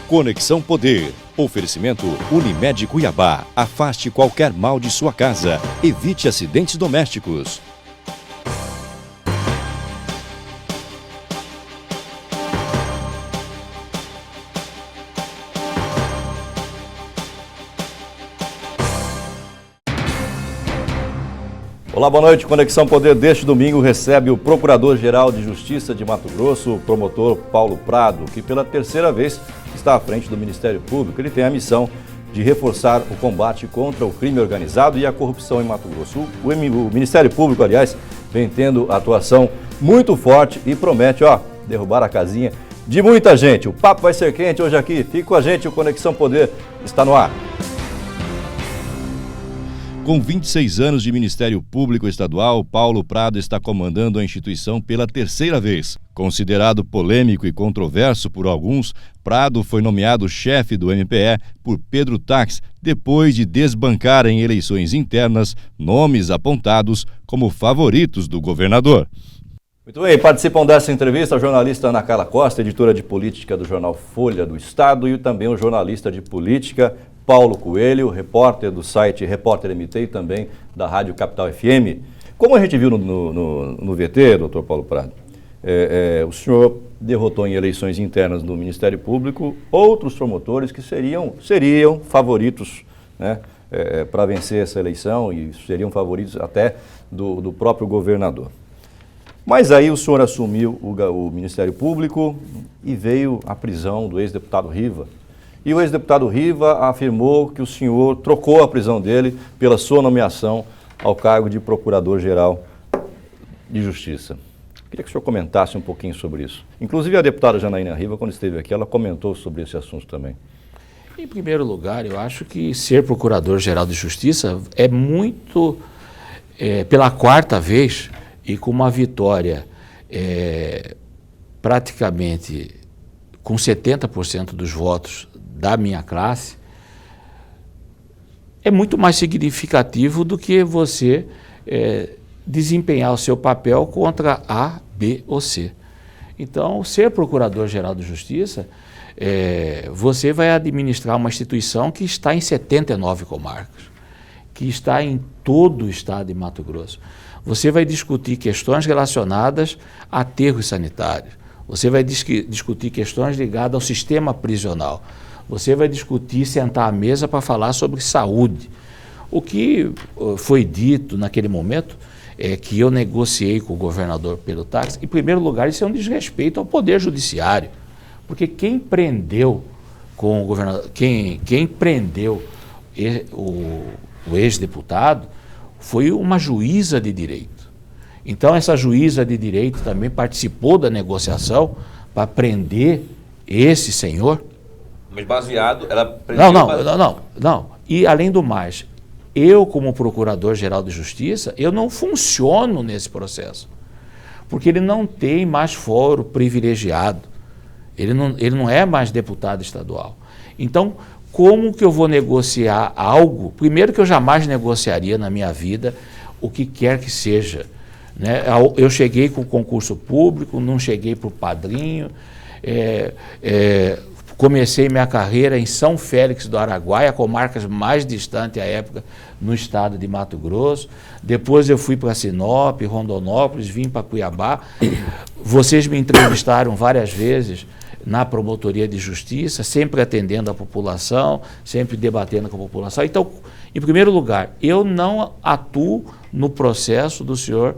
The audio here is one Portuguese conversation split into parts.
Conexão Poder. Oferecimento Unimed Cuiabá. Afaste qualquer mal de sua casa. Evite acidentes domésticos. Olá, boa noite. Conexão Poder deste domingo recebe o Procurador-Geral de Justiça de Mato Grosso, o promotor Paulo Prado, que pela terceira vez está à frente do Ministério Público. Ele tem a missão de reforçar o combate contra o crime organizado e a corrupção em Mato Grosso. O Ministério Público, aliás, vem tendo atuação muito forte e promete, derrubar a casinha de muita gente. O papo vai ser quente hoje aqui. Fique com a gente, o Conexão Poder está no ar. Com 26 anos de Ministério Público Estadual, Paulo Prado está comandando a instituição pela terceira vez. Considerado polêmico e controverso por alguns, Prado foi nomeado chefe do MPE por Pedro Tax, depois de desbancar em eleições internas nomes apontados como favoritos do governador. Muito bem, participam dessa entrevista a jornalista Ana Carla Costa, editora de política do jornal Folha do Estado, e também o jornalista de política Paulo Coelho, repórter do site Repórter MT e também da Rádio Capital FM. Como a gente viu no VT, doutor Paulo Prado, o senhor derrotou em eleições internas no Ministério Público outros promotores que seriam favoritos, né, para vencer essa eleição e seriam favoritos até do próprio governador. Mas aí o senhor assumiu o Ministério Público e veio a prisão do ex-deputado Riva. E o ex-deputado Riva afirmou que o senhor trocou a prisão dele pela sua nomeação ao cargo de Procurador-Geral de Justiça. Queria que o senhor comentasse um pouquinho sobre isso. Inclusive a deputada Janaína Riva, quando esteve aqui, ela comentou sobre esse assunto também. Em primeiro lugar, eu acho que ser Procurador-Geral de Justiça é muito, pela quarta vez, e com uma vitória praticamente com 70% dos votos da minha classe, é muito mais significativo do que você desempenhar o seu papel contra A, B ou C. Então, ser Procurador-Geral de Justiça, você vai administrar uma instituição que está em 79 comarcas, que está em todo o estado de Mato Grosso. Você vai discutir questões relacionadas a aterros sanitários, você vai discutir questões ligadas ao sistema prisional, você vai discutir, sentar à mesa para falar sobre saúde. O que foi dito naquele momento é que eu negociei com o governador Pedro Tax. Em primeiro lugar, isso é um desrespeito ao Poder Judiciário, porque quem prendeu com o governador, quem prendeu o ex-deputado foi uma juíza de direito. Então, essa juíza de direito também participou da negociação para prender esse senhor. Mas baseado, ela... Não. E, além do mais, eu, como Procurador-Geral de Justiça, eu não funciono nesse processo, porque ele não tem mais foro privilegiado, ele não é mais deputado estadual. Então, como que eu vou negociar algo? Primeiro que eu jamais negociaria na minha vida o que quer que seja, né? Eu cheguei com concurso público, não cheguei para o padrinho, comecei minha carreira em São Félix do Araguaia, a comarca mais distante à época no estado de Mato Grosso. Depois eu fui para Sinop, Rondonópolis, vim para Cuiabá. Vocês me entrevistaram várias vezes na Promotoria de Justiça, sempre atendendo a população, sempre debatendo com a população. Então, em primeiro lugar, eu não atuo no processo do senhor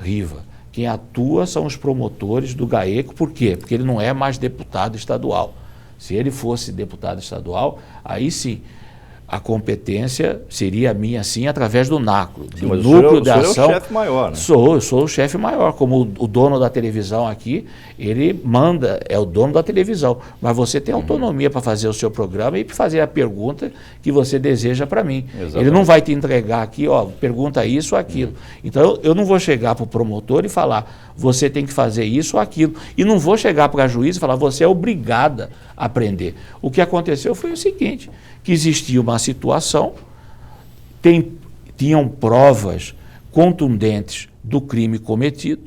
Riva. Quem atua são os promotores do GAECO. Por quê? Porque ele não é mais deputado estadual. Se ele fosse deputado estadual, aí sim, a competência seria minha, sim, através do NACRO, do Núcleo de Ação. Você é o chefe maior, né? Eu sou o chefe maior. Como o dono da televisão aqui, ele manda, é o dono da televisão. Mas você tem autonomia para fazer o seu programa e fazer a pergunta que você deseja para mim. Exatamente. Ele não vai te entregar aqui, pergunta isso ou aquilo. Então, eu não vou chegar para o promotor e falar, você tem que fazer isso ou aquilo. E não vou chegar para a juíza e falar, você é obrigada a aprender. O que aconteceu foi o seguinte, que existia uma situação, tinham provas contundentes do crime cometido,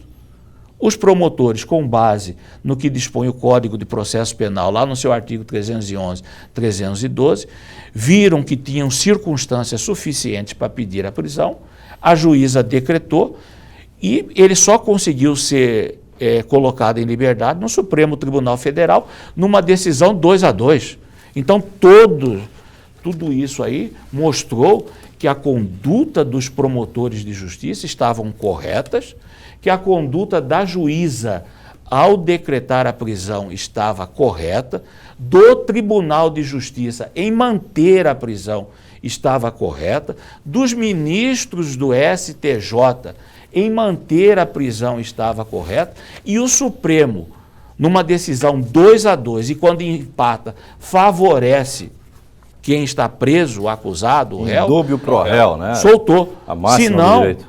os promotores, com base no que dispõe o Código de Processo Penal, lá no seu artigo 311, 312, viram que tinham circunstâncias suficientes para pedir a prisão, a juíza decretou e ele só conseguiu ser colocado em liberdade no Supremo Tribunal Federal, numa decisão 2-2. Então, tudo isso aí mostrou que a conduta dos promotores de justiça estavam corretas, que a conduta da juíza ao decretar a prisão estava correta, do Tribunal de Justiça em manter a prisão estava correta, dos ministros do STJ em manter a prisão estava correta, e o Supremo, numa decisão 2-2, e quando empata, favorece quem está preso, o acusado, o réu, Indúbio pro réu, né? Soltou. A máxima do Senão, direito.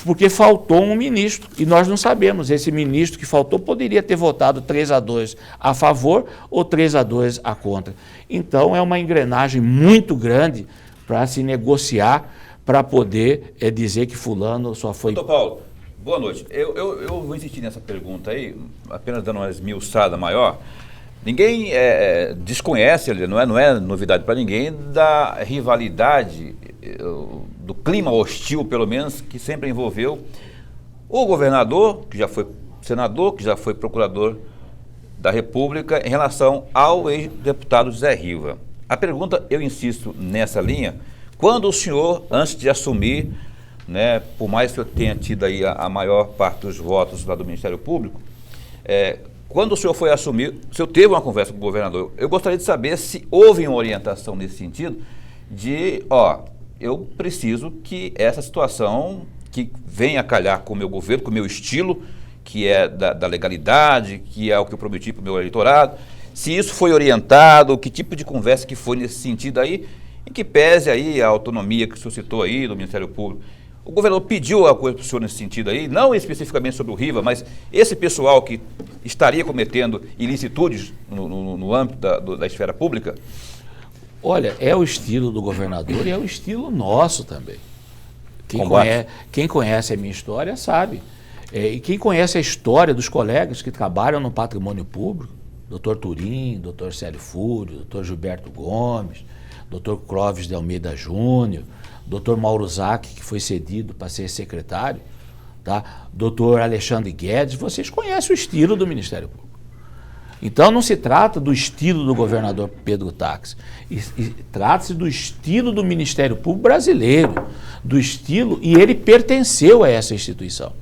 porque faltou um ministro, e nós não sabemos, esse ministro que faltou poderia ter votado 3-2 a favor ou 3-2 a contra. Então é uma engrenagem muito grande para se negociar, para poder dizer que fulano só foi... Doutor Paulo, boa noite. Eu vou insistir nessa pergunta aí, apenas dando uma esmiuçada maior. Ninguém desconhece, não é novidade para ninguém, da rivalidade, do clima hostil, pelo menos, que sempre envolveu o governador, que já foi senador, que já foi procurador da República, em relação ao ex-deputado Zé Riva. A pergunta, eu insisto nessa linha, quando o senhor, antes de assumir, né, por mais que eu tenha tido aí a maior parte dos votos lá do Ministério Público, quando o senhor foi assumir, o senhor teve uma conversa com o governador, eu gostaria de saber se houve uma orientação nesse sentido de, eu preciso que essa situação que venha a calhar com o meu governo, com o meu estilo, que é da legalidade, que é o que eu prometi para o meu eleitorado, se isso foi orientado, que tipo de conversa que foi nesse sentido aí, em que pese aí a autonomia que o senhor citou aí do Ministério Público. O governador pediu alguma coisa para o senhor nesse sentido aí, não especificamente sobre o Riva, mas esse pessoal que estaria cometendo ilicitudes no âmbito da esfera pública? Olha, é o estilo do governador e é o estilo nosso também. Quem conhece a minha história sabe. E quem conhece a história dos colegas que trabalham no patrimônio público, Dr. Turim, Dr. Célio Fúrio, Dr. Gilberto Gomes, Dr. Clóvis de Almeida Júnior, Dr. Mauro Zac, que foi cedido para ser secretário, tá? Dr. Alexandre Guedes, vocês conhecem o estilo do Ministério Público. Então não se trata do estilo do governador Pedro Táxi, trata-se do estilo do Ministério Público brasileiro, do estilo, e ele pertenceu a essa instituição.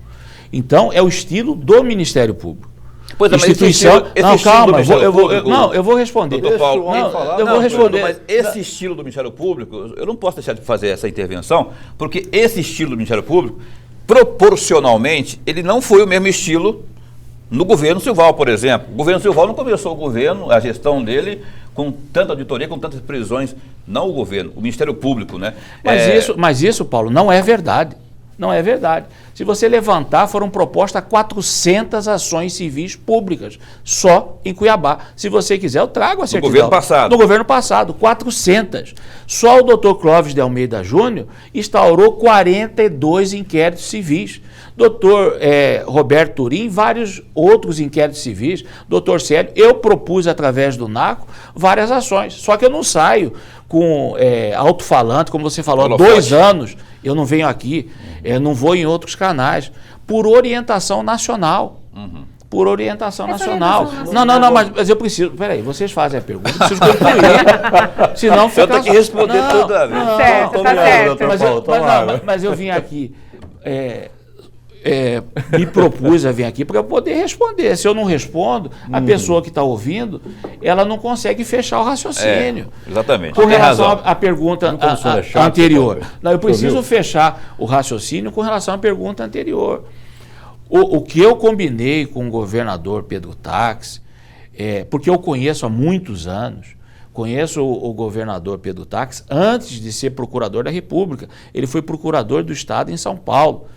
Então é o estilo do Ministério Público. Pois é, instituição. Não, calma, eu vou responder. Doutor Paulo, eu vou responder. Mas esse estilo do Ministério Público, eu não posso deixar de fazer essa intervenção, porque esse estilo do Ministério Público, proporcionalmente, ele não foi o mesmo estilo no governo Silval, por exemplo. O governo Silval não começou o governo, a gestão dele, com tanta auditoria, com tantas prisões, não o governo, o Ministério Público, né? Mas isso, Paulo, não é verdade. Não é verdade. Se você levantar, foram propostas 400 ações civis públicas, só em Cuiabá. Se você quiser, eu trago a certidão. No governo passado. No governo passado, 400. Só o doutor Clóvis de Almeida Júnior instaurou 42 inquéritos civis. Doutor Roberto Turim, vários outros inquéritos civis. Doutor Célio, eu propus através do NACO várias ações. Só que eu não saio com alto-falante, como você falou, há 2 anos eu não venho aqui, não vou em outros canais, por orientação nacional. Uhum. Por orientação nacional. Não, mas eu preciso. Peraí, vocês fazem a pergunta, eu preciso concluir. Senão fica. Eu tenho que responder toda vez. Tá certo. Mas eu vim aqui. Me propus a vir aqui para eu poder responder. Se eu não respondo, a pessoa que está ouvindo, ela não consegue fechar o raciocínio. Exatamente. Com relação à pergunta anterior. Não, eu preciso fechar o raciocínio com relação à pergunta anterior. O que eu combinei com o governador Pedro Táxi, porque eu conheço há muitos anos, conheço o governador Pedro Táxi antes de ser procurador da República. Ele foi procurador do Estado em São Paulo.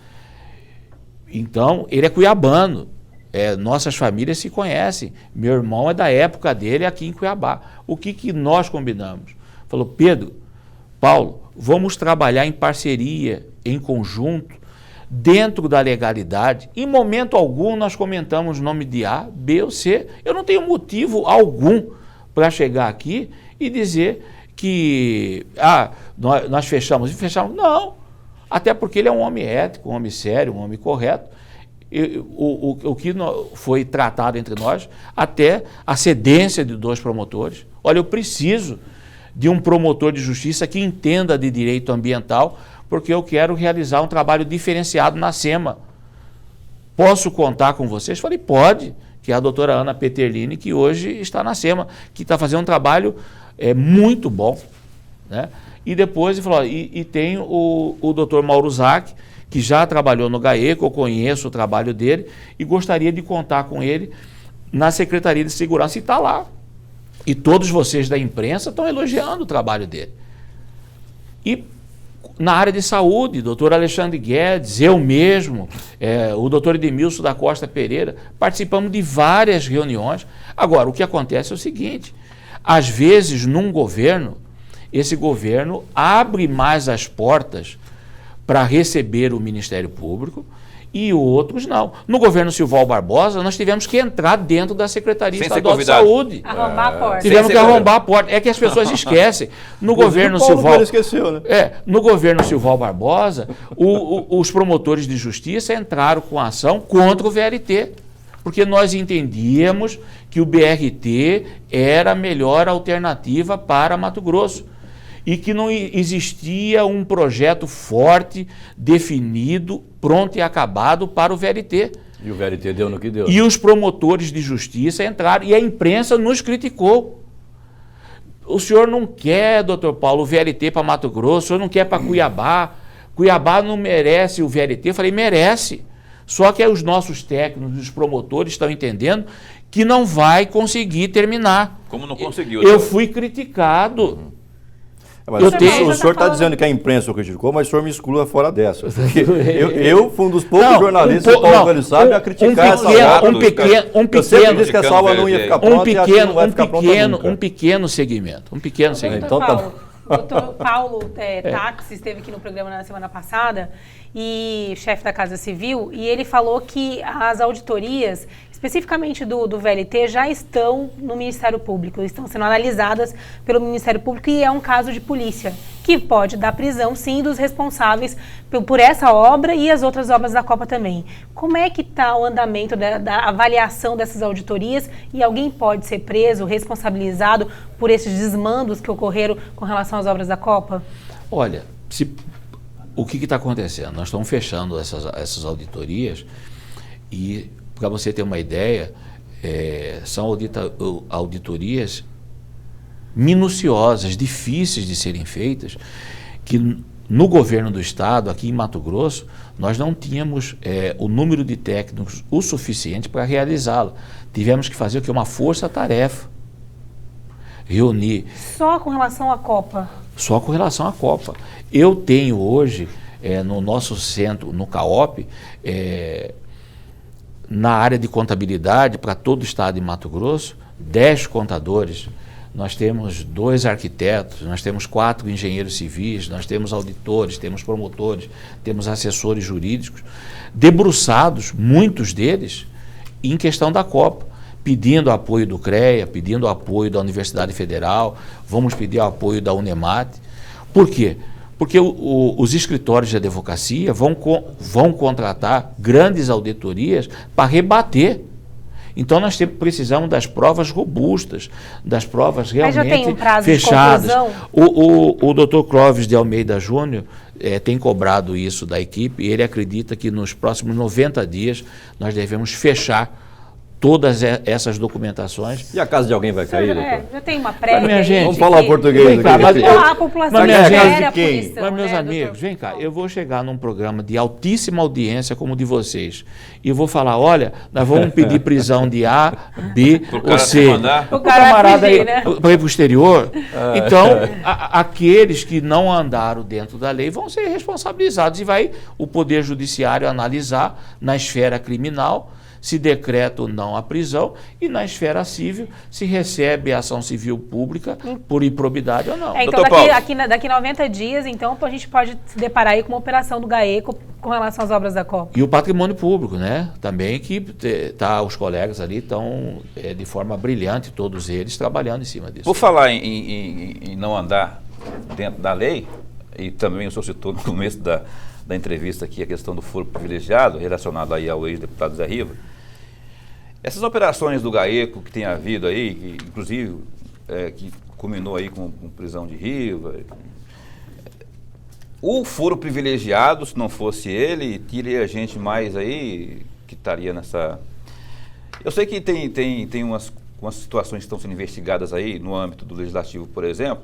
Então, ele é cuiabano, nossas famílias se conhecem, meu irmão é da época dele aqui em Cuiabá. O que nós combinamos? Falou, Pedro, Paulo, vamos trabalhar em parceria, em conjunto, dentro da legalidade. Em momento algum nós comentamos o nome de A, B ou C. Eu não tenho motivo algum para chegar aqui e dizer que nós fechamos. Não, até porque ele é um homem ético, um homem sério, um homem correto. O que foi tratado entre nós, até a cedência de 2 promotores. Olha, eu preciso de um promotor de justiça que entenda de direito ambiental, porque eu quero realizar um trabalho diferenciado na SEMA. Posso contar com vocês? Falei, pode, que é a doutora Ana Peterlini, que hoje está na SEMA, que está fazendo um trabalho muito bom, né? E depois ele falou, e tem o doutor Mauro Zac, que já trabalhou no GAECO, eu conheço o trabalho dele e gostaria de contar com ele na Secretaria de Segurança, e está lá. E todos vocês da imprensa estão elogiando o trabalho dele. E na área de saúde, doutor Alexandre Guedes, eu mesmo, o doutor Edmilson da Costa Pereira, participamos de várias reuniões. Agora, o que acontece é o seguinte, às vezes num governo, esse governo abre mais as portas para receber o Ministério Público e outros não. No governo Silval Barbosa, nós tivemos que entrar dentro da Secretaria Estadual de Saúde. Arrombar a porta. Tivemos que arrombar a porta. É que as pessoas esquecem. No governo Silval... esqueceu, né? No governo Silval Barbosa, os promotores de justiça entraram com ação contra o VLT, porque nós entendíamos que o BRT era a melhor alternativa para Mato Grosso e que não existia um projeto forte, definido, pronto e acabado para o VLT. E o VLT deu no que deu. E os promotores de justiça entraram e a imprensa nos criticou. O senhor não quer, doutor Paulo, o VLT para Mato Grosso, o senhor não quer para Cuiabá. Cuiabá não merece o VLT. Eu falei, merece. Só que os nossos técnicos, os promotores estão entendendo que não vai conseguir terminar. Como não conseguiu? Eu fui criticado. Mas o senhor está dizendo que a imprensa o criticou, mas o senhor me exclua fora dessa. Eu fui um dos poucos jornalistas que o Paulo Velho sabe a criticar essa obra. Eu sempre disse que essa obra não ia ficar pronta e assim não vai ficar pronta nunca. Um pequeno segmento. Então, o doutor Paulo Táxi esteve aqui no programa na semana passada, e chefe da Casa Civil, e ele falou que as auditorias, especificamente do VLT, já estão no Ministério Público, estão sendo analisadas pelo Ministério Público, e é um caso de polícia, que pode dar prisão, sim, dos responsáveis por essa obra e as outras obras da Copa também. Como é que está o andamento da avaliação dessas auditorias, e alguém pode ser preso, responsabilizado por esses desmandos que ocorreram com relação às obras da Copa? Olha, o que está acontecendo? Nós estamos fechando essas auditorias e, para você ter uma ideia, são auditorias minuciosas, difíceis de serem feitas, que no governo do Estado, aqui em Mato Grosso, nós não tínhamos o número de técnicos o suficiente para realizá-lo. Tivemos que fazer o que? Uma força-tarefa. Reunir... Só com relação à Copa? Só com relação à Copa. Eu tenho hoje, no nosso centro, no CAOP, na área de contabilidade, para todo o estado de Mato Grosso, 10 contadores, nós temos 2 arquitetos, nós temos 4 engenheiros civis, nós temos auditores, temos promotores, temos assessores jurídicos, debruçados, muitos deles, em questão da Copa, pedindo apoio do CREA, pedindo apoio da Universidade Federal, vamos pedir apoio da Unemat. Por quê? Porque os escritórios de advocacia vão contratar grandes auditorias para rebater. Então nós precisamos das provas robustas, das provas realmente fechadas. Mas já tem um prazo de conclusão? O doutor Clóvis de Almeida Júnior tem cobrado isso da equipe, e ele acredita que nos próximos 90 dias nós devemos fechar todas essas documentações. E a casa de alguém vai cair, doutor? Já tem uma prévia. Minha gente, vamos falar português aqui. A população quer a punição. Mas, meus amigos, vem cá, eu vou chegar num programa de altíssima audiência como o de vocês, e vou falar, olha, nós vamos pedir prisão de A, B ou C. O camarada ir para o exterior. Então, aqueles que não andaram dentro da lei vão ser responsabilizados, e vai o Poder Judiciário analisar na esfera criminal se decreta ou não a prisão, e na esfera civil se recebe a ação civil pública por improbidade ou não. Então daqui 90 dias, então, a gente pode se deparar aí com uma operação do GAECO com relação às obras da Copa. E o patrimônio público, né? Também que os colegas ali estão de forma brilhante, todos eles, trabalhando em cima disso. Por falar em não andar dentro da lei, e também o senhor citou no começo da entrevista aqui a questão do foro privilegiado, relacionado aí ao ex-deputado Zé Riva, essas operações do GAECO que tem havido aí, que, inclusive, que culminou aí com prisão de Riva, o foro privilegiado, se não fosse ele, teria gente mais aí que estaria nessa... Eu sei que tem umas situações que estão sendo investigadas aí no âmbito do Legislativo, por exemplo,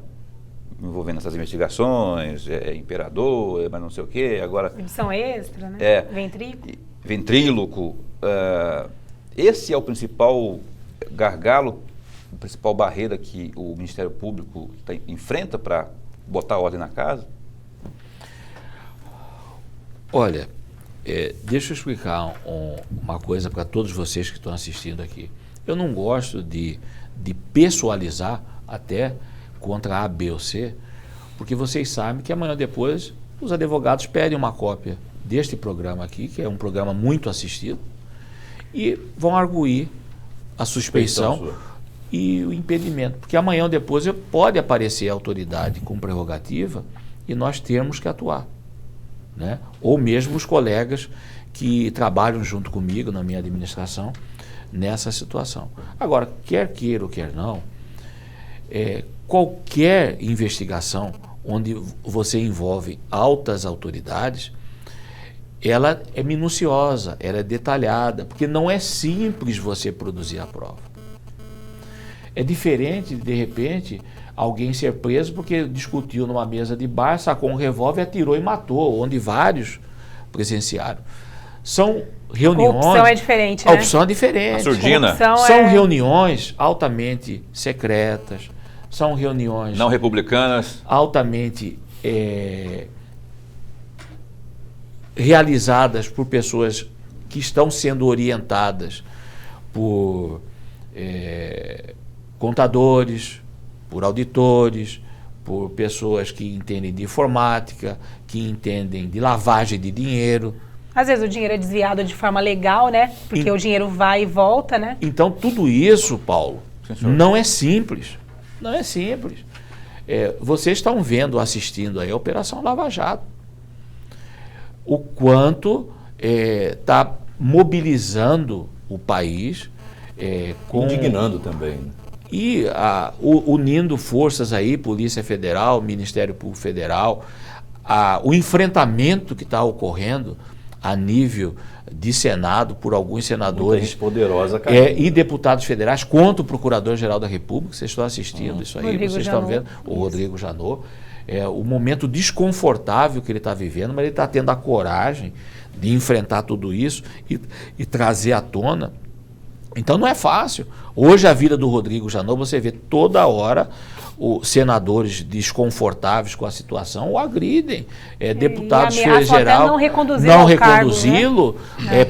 envolvendo essas investigações, imperador, mas não sei o quê, agora... Edição extra, né? Ventríloco. Esse é o principal gargalo, a principal barreira que o Ministério Público enfrenta para botar ordem na casa? Olha, deixa eu explicar uma coisa para todos vocês que estão assistindo aqui. Eu não gosto de pessoalizar até contra A, B ou C, porque vocês sabem que amanhã ou depois os advogados pedem uma cópia deste programa aqui, que é um programa muito assistido, e vão arguir a suspeição e o impedimento, porque amanhã ou depois pode aparecer a autoridade com prerrogativa e nós termos que atuar, né? Ou mesmo os colegas que trabalham junto comigo na minha administração nessa situação. Agora, quer queira ou quer não, qualquer investigação onde você envolve altas autoridades, ela é minuciosa, ela é detalhada, porque não é simples você produzir a prova. É diferente, de repente, alguém ser preso porque discutiu numa mesa de bar, sacou um revólver, atirou e matou, onde vários presenciaram. São reuniões... A opção é diferente, né? A opção é diferente. A surdina. São reuniões altamente secretas, são reuniões... Não republicanas. Altamente realizadas por pessoas que estão sendo orientadas por contadores, por auditores, por pessoas que entendem de informática, que entendem de lavagem de dinheiro. Às vezes o dinheiro é desviado de forma legal, né? Porque o dinheiro vai e volta, né? Então tudo isso, Paulo, não é simples. Não é simples. Vocês estão vendo, assistindo aí a Operação Lava Jato. O quanto está mobilizando o país. Indignando também, né? E unindo forças aí, Polícia Federal, Ministério Público Federal, o enfrentamento que está ocorrendo a nível de Senado por alguns senadores poderosa, e deputados federais contra o Procurador-Geral da República. Vocês estão assistindo isso aí, Rodrigo vocês Janot. estão vendo o Rodrigo Janot, o momento desconfortável que ele está vivendo, mas ele está tendo a coragem de enfrentar tudo isso e trazer à tona. Então não é fácil. Hoje a vida do Rodrigo Janot, você vê toda hora os senadores desconfortáveis com a situação o agridem. Deputados federal não reconduzi-lo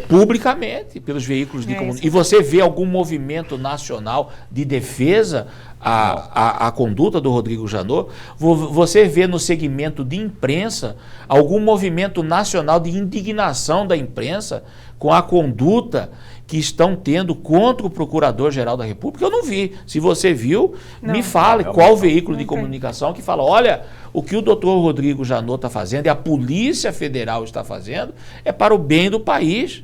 publicamente pelos veículos de comunicação. E você vê algum movimento nacional de defesa à conduta do Rodrigo Janot? Você vê no segmento de imprensa algum movimento nacional de indignação da imprensa com a conduta que estão tendo contra o Procurador-Geral da República? Eu não vi. Se você viu, me fale qual veículo de comunicação que fala, olha, o que o doutor Rodrigo Janot está fazendo e a Polícia Federal está fazendo é para o bem do país.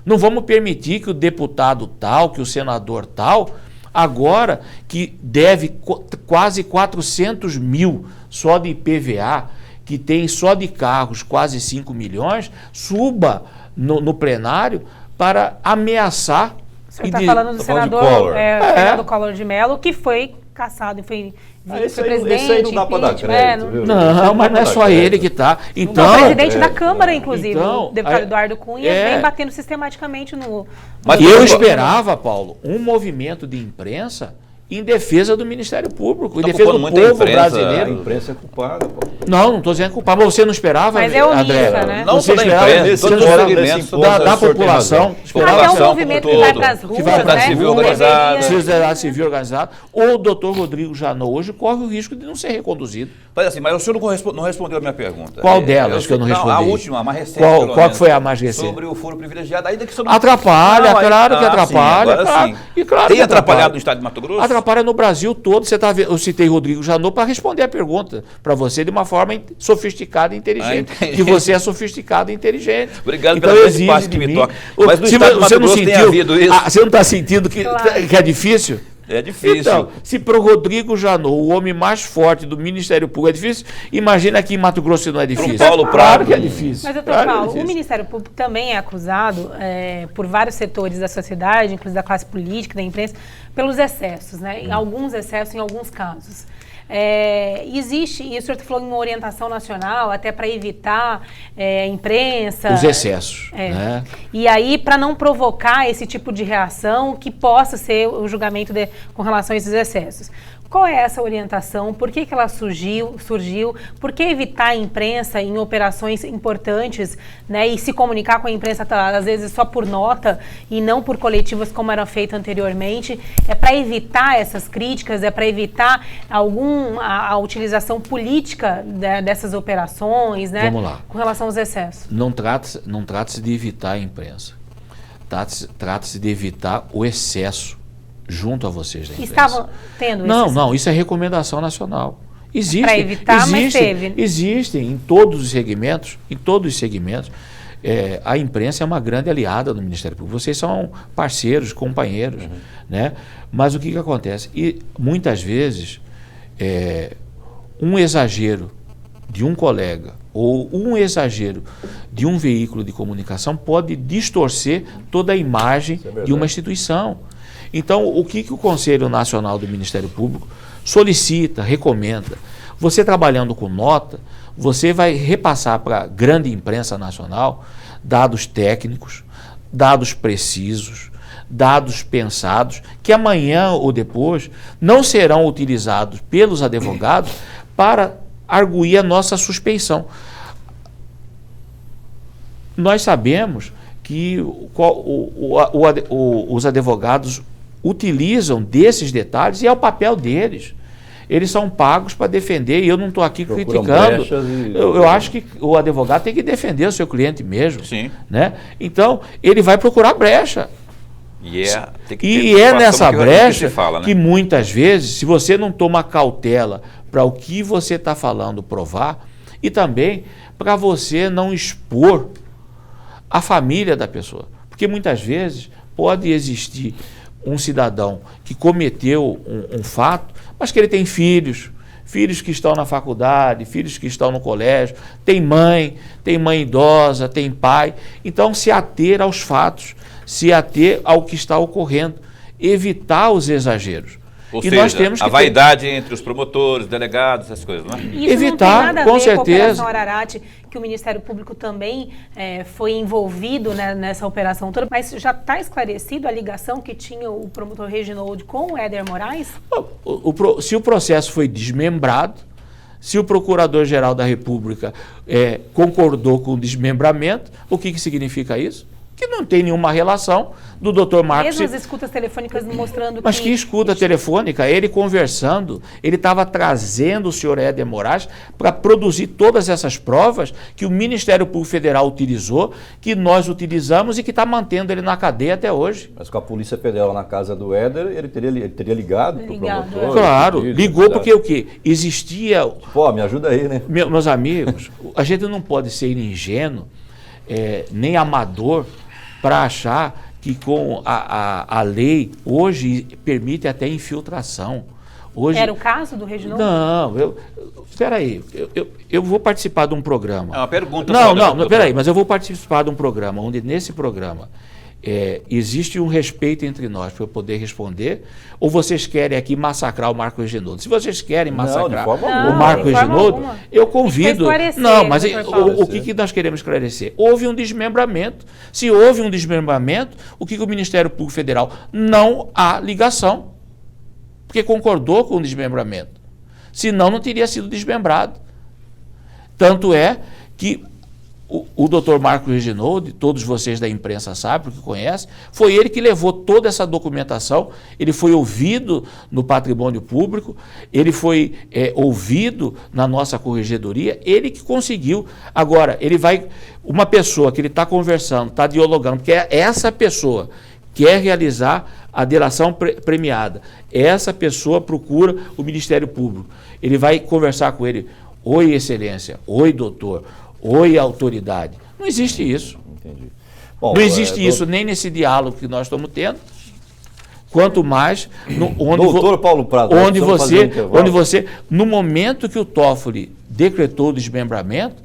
Não vamos permitir que o deputado tal, que o senador tal, agora que deve quase 400 mil só de IPVA, que tem só de carros quase 5 milhões, suba no plenário para ameaçar... Você está falando do senador Fernando Collor de Mello, que foi cassado e foi vice-presidente. Esse aí não dá para dar crédito, viu? Não, mas não é só ele que está. Então, o presidente da Câmara, inclusive, o deputado Eduardo Cunha, vem batendo sistematicamente no... Mas eu esperava, Paulo, um movimento de imprensa em defesa do Ministério Público, em Tá defesa do culpando povo muita imprensa, brasileiro. A imprensa é culpada, pô. Não estou dizendo culpado, mas você não esperava, Mas é omissa, André? né? Não Você só da esperava imprensa, você todos não os esperava segmentos da o senhor tem população. razão. Esperava Até População o movimento como que vai todo, para as ruas, que vai pra né? civil Deveria- organizada. Sociedade civil organizada, ou o doutor Rodrigo Janot hoje corre o risco de não ser reconduzido. Mas assim, mas o senhor não respondeu a minha pergunta. Qual delas que eu não respondi? A última, a mais recente. Qual pelo que menos, foi a mais recente? Sobre o foro privilegiado. Ainda que sobre... Atrapalha, Não, aí- claro que sim, atrapalha. agora claro, sim. e claro Tem que atrapalhado no estado de Mato Grosso? Atrapalha no Brasil todo. Eu citei Rodrigo Janot para responder a pergunta para você de uma forma sofisticada e inteligente. entendi. Que você é sofisticado e inteligente. Obrigado então, pela grande exige parte que de me mim- toca. Mas no Se estado de você Mato não Grosso tem sentiu, havido isso? você não está sentindo que é difícil? É difícil. Então, se para o Rodrigo Janot, o homem mais forte do Ministério Público, é difícil, imagina aqui em Mato Grosso se não é difícil. Paulo Claro Prado. que é difícil. Mas, doutor Claro que é Paulo, o difícil. Ministério Público também é acusado por vários setores da sociedade, inclusive da classe política, da imprensa, pelos excessos, né? Em alguns excessos, em alguns casos. Existe, e o senhor falou em uma orientação nacional, até para evitar imprensa... Os excessos. Né? E aí, para não provocar esse tipo de reação que possa ser o julgamento com relação a esses excessos. Qual é essa orientação? Por que ela surgiu? Por que evitar a imprensa em operações importantes, né, e se comunicar com a imprensa, às vezes, só por nota e não por coletivas como era feito anteriormente? É para evitar essas críticas? É para evitar a utilização política dessas operações, né? Vamos lá. Com relação aos excessos? Não trata-se de evitar a imprensa. Trata-se de evitar o excesso junto a vocês da imprensa. Estavam tendo isso? Não, isso é recomendação nacional. Para evitar, mas teve. Existem em todos os segmentos, a imprensa é uma grande aliada do Ministério Público. Vocês são parceiros, companheiros, né? Mas o que acontece? E muitas vezes um exagero de um colega ou um exagero de um veículo de comunicação pode distorcer toda a imagem de uma instituição. Então, o que o Conselho Nacional do Ministério Público solicita, recomenda? Você trabalhando com nota, você vai repassar para a grande imprensa nacional dados técnicos, dados precisos, dados pensados, que amanhã ou depois não serão utilizados pelos advogados para arguir a nossa suspeição. Nós sabemos que os advogados utilizam desses detalhes e é o papel deles. Eles são pagos para defender e eu não estou aqui criticando. Eu acho que o advogado tem que defender o seu cliente mesmo. Sim. Né? Então, ele vai procurar brecha. E é nessa brecha fala, né? que muitas vezes, se você não toma cautela para o que você está falando provar, e também para você não expor a família da pessoa. Porque muitas vezes pode existir um cidadão que cometeu um fato, mas que ele tem filhos que estão na faculdade, filhos que estão no colégio, tem mãe idosa, tem pai. Então, se ater aos fatos, se ater ao que está ocorrendo, evitar os exageros. Ou e seja, nós temos que a vaidade entre os promotores, delegados, essas coisas, não é? Isso evitar, não tem nada a com ver certeza. Com a Operação Ararate, que o Ministério Público também foi envolvido, né, nessa operação toda, mas já está esclarecido a ligação que tinha o promotor Reginaldo com o Éder Moraes? Se o processo foi desmembrado, se o Procurador-Geral da República concordou com o desmembramento, o que significa isso? Que não tem nenhuma relação do Dr. Marcos... Mesmo as escutas telefônicas mostrando Mas que escuta telefônica? Ele conversando, ele estava trazendo o senhor Éder Moraes para produzir todas essas provas que o Ministério Público Federal utilizou, que nós utilizamos e que está mantendo ele na cadeia até hoje. Mas com a Polícia Federal na casa do Éder, ele teria ligado para o promotor? Claro, ligou porque o quê? Existia... Pô, me ajuda aí, né? Meus amigos, a gente não pode ser ingênuo, nem amador, para achar que com a lei hoje permite até infiltração. Hoje, era o caso do Reginaldo? Não, espera aí, eu vou participar de um programa. É uma pergunta. Não, espera aí, mas eu vou participar de um programa, onde nesse programa existe um respeito entre nós para eu poder responder, ou vocês querem aqui massacrar o Marco Reginaldo? Se vocês querem massacrar o Marco Reginaldo, eu convido. Não, mas o que nós queremos esclarecer? Houve um desmembramento. Se houve um desmembramento, o que o Ministério Público Federal não há ligação. porque concordou com o desmembramento. Senão não teria sido desmembrado. Tanto é que o doutor Marco Reginoldi, todos vocês da imprensa sabem, que conhecem, foi ele que levou toda essa documentação, ele foi ouvido no patrimônio público, ele foi ouvido na nossa corregedoria, ele que conseguiu. Agora, uma pessoa que ele está conversando, está dialogando, porque essa pessoa quer realizar a delação premiada, essa pessoa procura o Ministério Público, ele vai conversar com ele, oi excelência, oi doutor, oi autoridade. Não existe isso. Entendi. Bom, não existe isso nem nesse diálogo que nós estamos tendo, quanto mais doutor Paulo Prado, onde você, no momento que o Toffoli decretou o desmembramento,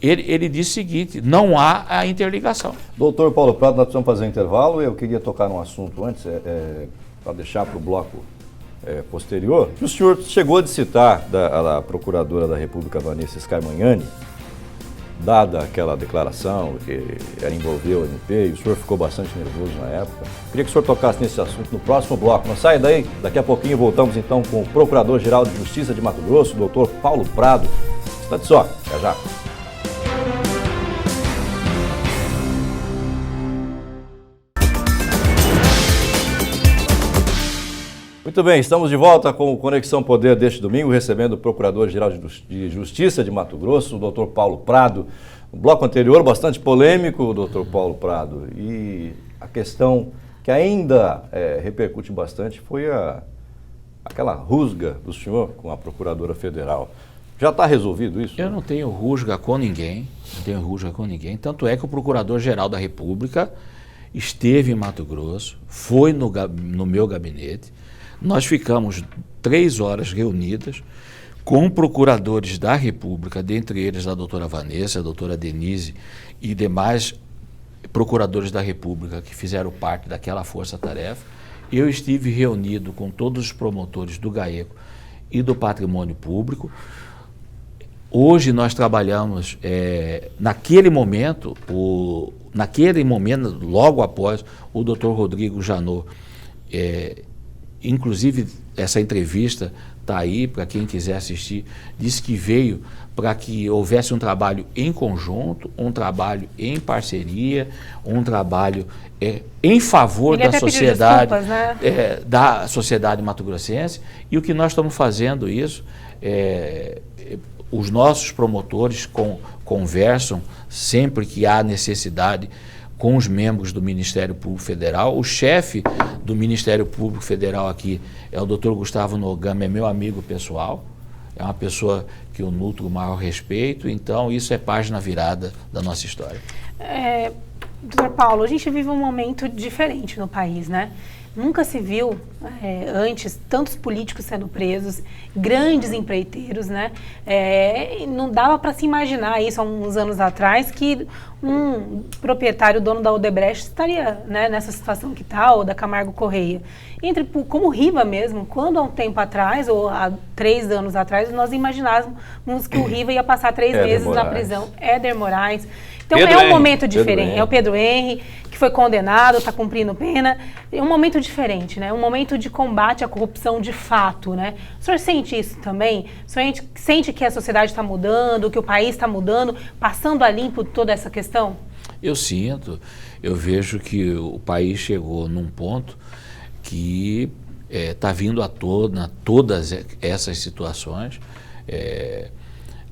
ele disse o seguinte, não há a interligação. Doutor Paulo Prado, nós precisamos fazer um intervalo. Eu queria tocar num assunto antes, para deixar para o bloco posterior. O senhor chegou a citar a procuradora da República, Vanessa Scarmagnani, dada aquela declaração que ela envolveu a MP, e o senhor ficou bastante nervoso na época. Queria que o senhor tocasse nesse assunto no próximo bloco. Não sai daí, daqui a pouquinho voltamos então com o Procurador-Geral de Justiça de Mato Grosso, doutor Paulo Prado. Instante só, até já. Muito bem, estamos de volta com o Conexão Poder deste domingo, recebendo o Procurador-Geral de Justiça de Mato Grosso, o doutor Paulo Prado. No bloco anterior, bastante polêmico, doutor Paulo Prado, e a questão que ainda repercute bastante foi aquela rusga do senhor com a Procuradora Federal. Já está resolvido isso? Eu não tenho rusga com ninguém, tanto é que o Procurador-Geral da República esteve em Mato Grosso, foi no meu gabinete. Nós ficamos 3 horas reunidas com procuradores da República, dentre eles a doutora Vanessa, a doutora Denise e demais procuradores da República que fizeram parte daquela força-tarefa. Eu estive reunido com todos os promotores do GAECO e do Patrimônio Público. Hoje nós trabalhamos, naquele momento, logo após, o doutor Rodrigo Janot, inclusive, essa entrevista está aí para quem quiser assistir, disse que veio para que houvesse um trabalho em conjunto, um trabalho em parceria, um trabalho em favor da sociedade, da sociedade mato-grossense, e o que nós estamos fazendo isso, os nossos promotores conversam sempre que há necessidade com os membros do Ministério Público Federal. O chefe do Ministério Público Federal aqui é o doutor Gustavo Nogama, é meu amigo pessoal, é uma pessoa que eu nutro o maior respeito, então isso é página virada da nossa história. Doutor Paulo, a gente vive um momento diferente no país, né? Nunca se viu antes tantos políticos sendo presos, grandes empreiteiros, né? Não dava para se imaginar isso há uns anos atrás, que um proprietário, dono da Odebrecht, estaria, né, nessa situação que está, ou da Camargo Correia. Como Riva mesmo, quando há um tempo atrás, ou há 3 anos atrás, nós imaginávamos que o Riva ia passar 3 meses na prisão. Éder Moraes. Então um momento diferente. É o Pedro Henry, que foi condenado, está cumprindo pena. É um momento diferente, né? Um momento de combate à corrupção de fato, né? O senhor sente isso também? O senhor sente que a sociedade está mudando, que o país está mudando, passando a limpo toda essa questão? Eu sinto, eu vejo que o país chegou num ponto que está vindo à tona todas essas situações.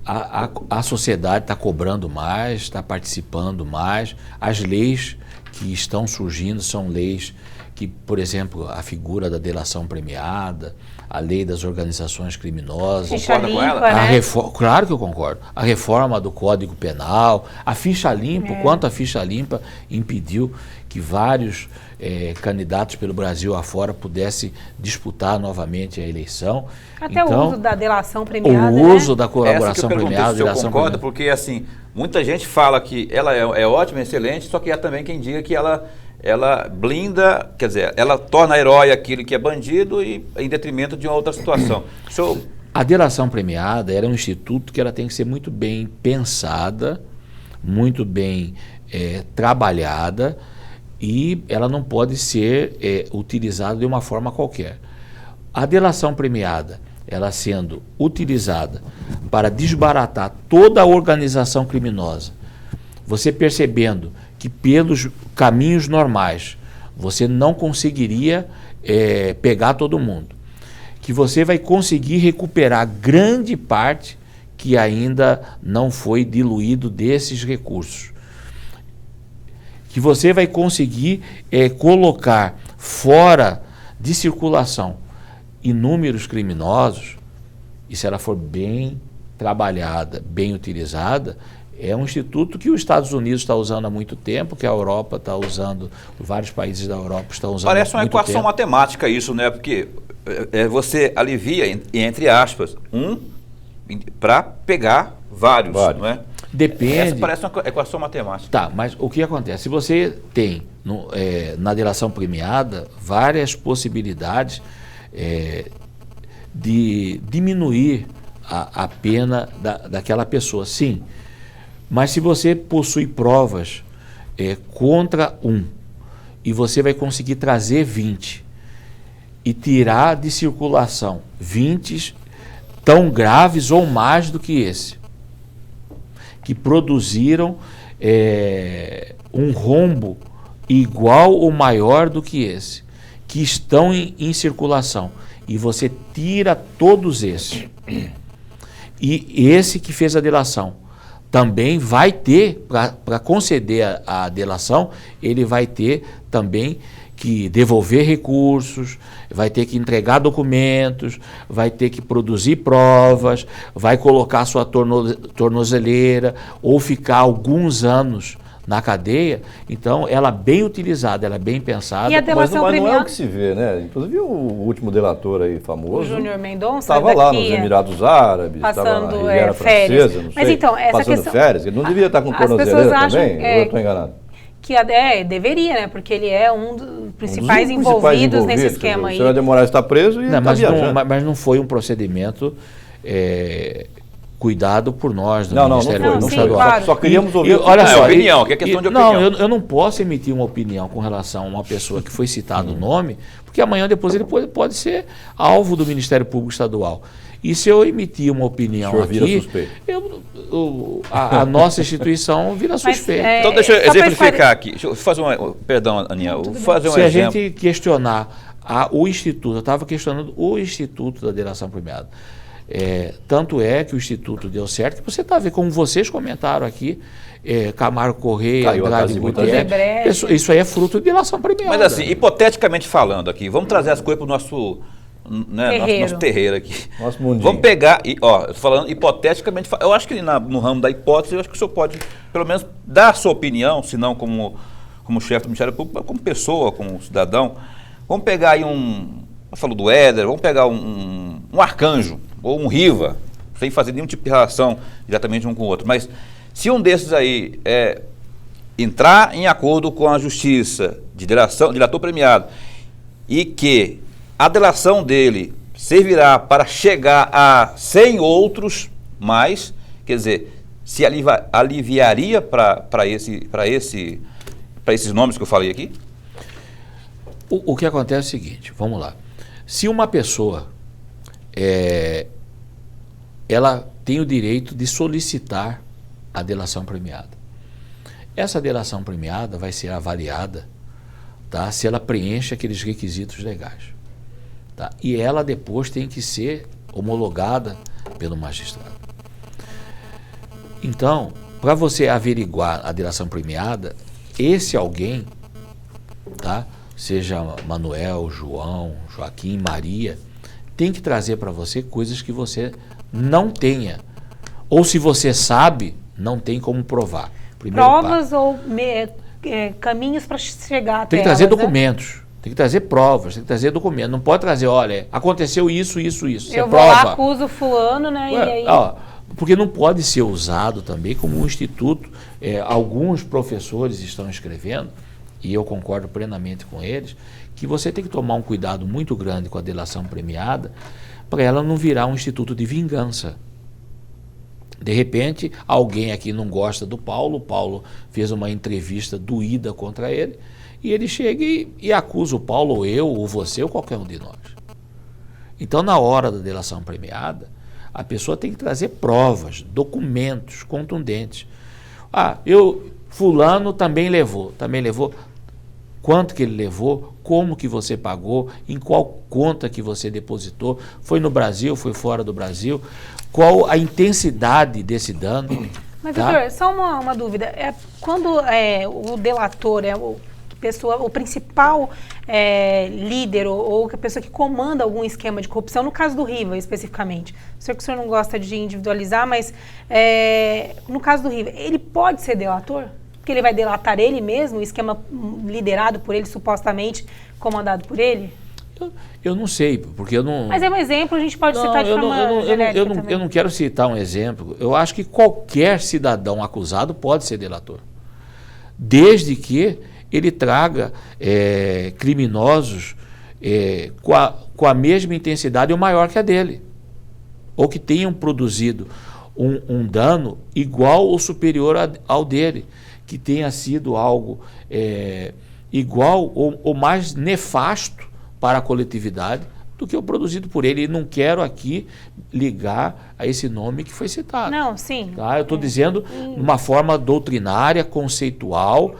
A sociedade está cobrando mais, está participando mais. As leis que estão surgindo são leis que, por exemplo, a figura da delação premiada, a lei das organizações criminosas. Concorda com ela? Né? Claro que eu concordo. A reforma do Código Penal, a ficha limpa, o quanto a ficha limpa impediu que vários candidatos pelo Brasil afora pudessem disputar novamente a eleição. Até então, o uso da delação premiada. O uso da colaboração premiada. Se eu concordo, porque assim, muita gente fala que ela é ótima, excelente, só que há também quem diga que ela blinda, quer dizer, ela torna herói aquilo que é bandido e em detrimento de uma outra situação. A delação premiada era um instituto que ela tem que ser muito bem pensada, muito bem trabalhada, e ela não pode ser utilizada de uma forma qualquer. a delação premiada, ela sendo utilizada para desbaratar toda a organização criminosa, você percebendo que pelos caminhos normais você não conseguiria pegar todo mundo, que você vai conseguir recuperar grande parte que ainda não foi diluído desses recursos, que você vai conseguir colocar fora de circulação inúmeros criminosos, e se ela for bem trabalhada, bem utilizada, é um instituto que os Estados Unidos está usando há muito tempo, que a Europa está usando, vários países da Europa estão usando há muito tempo. Parece uma equação matemática isso, né? Porque você alivia, entre aspas, para pegar vários, não é? Depende. Essa parece uma equação matemática. Tá, mas o que acontece? Se você tem na delação premiada várias possibilidades de diminuir a pena daquela pessoa, sim. Mas se você possui provas contra e você vai conseguir trazer 20 e tirar de circulação 20 tão graves ou mais do que esse, que produziram um rombo igual ou maior do que esse, que estão em circulação, e você tira todos esses, e esse que fez a delação também vai ter, para conceder a delação, ele vai ter também que devolver recursos, vai ter que entregar documentos, vai ter que produzir provas, vai colocar sua tornozeleira ou ficar alguns anos na cadeia. Então, ela bem utilizada, ela bem pensada. E a delação mas não é premiada? o que se vê, né? Inclusive o último delator aí famoso, O Júnior Mendonça estava lá nos Emirados Árabes, estava na Riviera férias. Francesa, não sei, Mas então, essa passando questão, férias. Ele não devia estar com tornozeleira também? Ou eu estou enganado? Que deveria, né? Porque ele é um dos principais envolvidos nesse esquema aí. O senhor de Moraes está preso e está viajando. Mas não foi um procedimento cuidado por nós do não Ministério foi, Público não foi. Claro. Só queríamos ouvir. Olha só, opinião, que é questão de opinião. Não, eu não posso emitir uma opinião com relação a uma pessoa que foi citado o nome, porque amanhã depois ele pode ser alvo do Ministério Público Estadual. E se eu emitir uma opinião aqui, a nossa instituição vira suspeita. Então deixa eu exemplificar aqui. Deixa eu fazer perdão, Aninha, vou fazer um exemplo. Se a gente questionar o Instituto, eu estava questionando o Instituto da Delação Premiada. Tanto é que o Instituto deu certo, que você está vendo, como vocês comentaram aqui, Camargo Correia, Andrade Gutierrez, isso aí é fruto de delação premiada. Mas assim, hipoteticamente falando aqui, vamos trazer as coisas para o nosso terreiro aqui. Nosso mundinho. Vamos pegar, eu estou falando hipoteticamente, eu acho que no ramo da hipótese, eu acho que o senhor pode, pelo menos, dar a sua opinião, se não como chefe do Ministério Público, mas como pessoa, como cidadão. Vamos pegar aí falou do Éder, vamos pegar um arcanjo, ou um Riva, sem fazer nenhum tipo de relação diretamente um com o outro. Mas se um desses aí entrar em acordo com a justiça de delator premiado e que a delação dele servirá para chegar a 100 outros mais, quer dizer, se aliviaria para esses nomes que eu falei aqui? O que acontece é o seguinte, vamos lá. Se uma pessoa ela tem o direito de solicitar a delação premiada. Essa delação premiada vai ser avaliada, tá, se ela preenche aqueles requisitos legais. Tá? E ela depois tem que ser homologada pelo magistrado. Então, para você averiguar a delação premiada, esse alguém, tá, seja Manuel, João, Joaquim, Maria, tem que trazer para você coisas que você não tenha. Ou se você sabe, não tem como provar. Provas ou caminhos para chegar até tem que trazer elas, documentos, né? Tem que trazer provas, tem que trazer documentos. Não pode trazer, olha, aconteceu isso. Eu vou lá, acuso fulano, né? Ué, e aí... porque não pode ser usado também como um instituto. Alguns professores estão escrevendo, e eu concordo plenamente com eles, que você tem que tomar um cuidado muito grande com a delação premiada para ela não virar um instituto de vingança. De repente, alguém aqui não gosta do Paulo, o Paulo fez uma entrevista doída contra ele, e ele chega e acusa o Paulo, ou eu, ou você, ou qualquer um de nós. Então, na hora da delação premiada, a pessoa tem que trazer provas, documentos contundentes. Fulano também levou. Quanto que ele levou, como que você pagou, em qual conta que você depositou, foi no Brasil, foi fora do Brasil, qual a intensidade desse dano. Mas, tá? doutor, só uma dúvida. Quando o delator é o principal líder ou a pessoa que comanda algum esquema de corrupção, no caso do Riva especificamente, sei que o senhor não gosta de individualizar, mas no caso do Riva, ele pode ser delator? Porque ele vai delatar ele mesmo, o esquema liderado por ele, supostamente comandado por ele? Eu não sei, porque eu não... Mas é um exemplo, a gente pode citar de forma genérica também. Eu não quero citar um exemplo. Eu acho que qualquer cidadão acusado pode ser delator, desde que ele traga criminosos com a mesma intensidade ou maior que a dele, ou que tenham produzido um dano igual ou superior ao dele, que tenha sido algo igual ou mais nefasto para a coletividade do que o produzido por ele. E não quero aqui ligar a esse nome que foi citado. Não, sim. Tá? Eu estou dizendo de uma forma doutrinária, conceitual,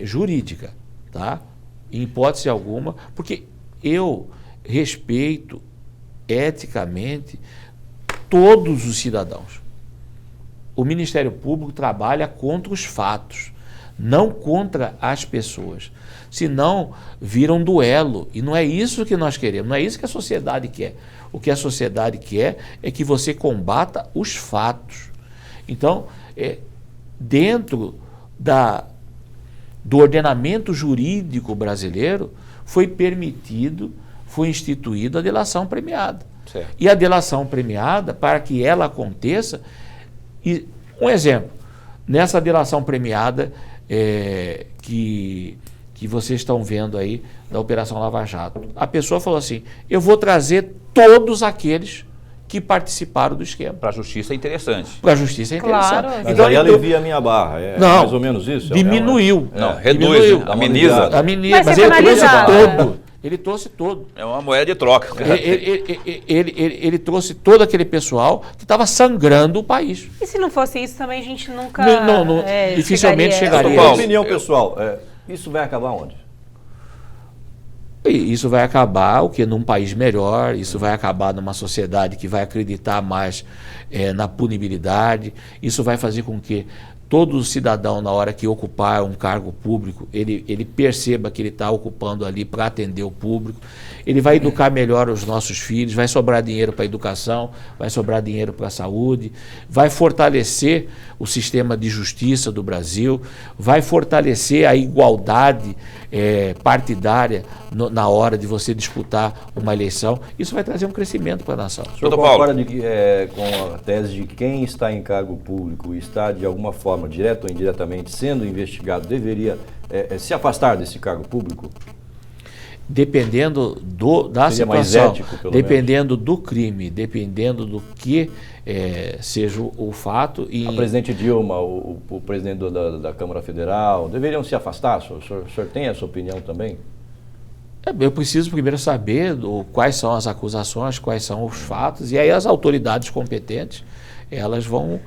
jurídica. Tá? Em hipótese alguma, porque eu respeito eticamente todos os cidadãos. O Ministério Público trabalha contra os fatos, não contra as pessoas. Senão, vira um duelo. E não é isso que nós queremos, não é isso que a sociedade quer. O que a sociedade quer é que você combata os fatos. Então, dentro do ordenamento jurídico brasileiro, foi instituída a delação premiada. Certo. E a delação premiada, para que ela aconteça, um exemplo, nessa delação premiada que vocês estão vendo aí da Operação Lava Jato, a pessoa falou assim: eu vou trazer todos aqueles que participaram do esquema. Para a justiça é interessante. Para a justiça é interessante. Claro. Mas Então, aí alivia a minha barra, não, mais ou menos isso? Diminuiu. Não, reduz, diminuiu. ameniza. Mas ele trouxe todo. Ele trouxe todo. É uma moeda de troca. Ele trouxe todo aquele pessoal que estava sangrando o país. E se não fosse isso também a gente nunca dificilmente chegaria. Minha opinião pessoal, isso vai acabar onde? E isso vai acabar num país melhor, isso vai acabar numa sociedade que vai acreditar mais na punibilidade, isso vai fazer com que todo cidadão, na hora que ocupar um cargo público, ele perceba que ele está ocupando ali para atender o público, ele vai educar melhor os nossos filhos, vai sobrar dinheiro para a educação, vai sobrar dinheiro para a saúde, vai fortalecer o sistema de justiça do Brasil, vai fortalecer a igualdade partidária na hora de você disputar uma eleição. Isso vai trazer um crescimento para a nação. O senhor concorda com a tese de que quem está em cargo público e está de alguma forma, direto ou indiretamente, sendo investigado, deveria se afastar desse cargo público? Dependendo da Seria mais situação, ético, pelo dependendo menos. do crime, dependendo do que seja o fato. A presidente Dilma, o presidente da Câmara Federal, deveriam se afastar? O senhor tem essa opinião também? Eu preciso primeiro saber quais são as acusações, quais são os fatos, e aí as autoridades competentes, elas vão,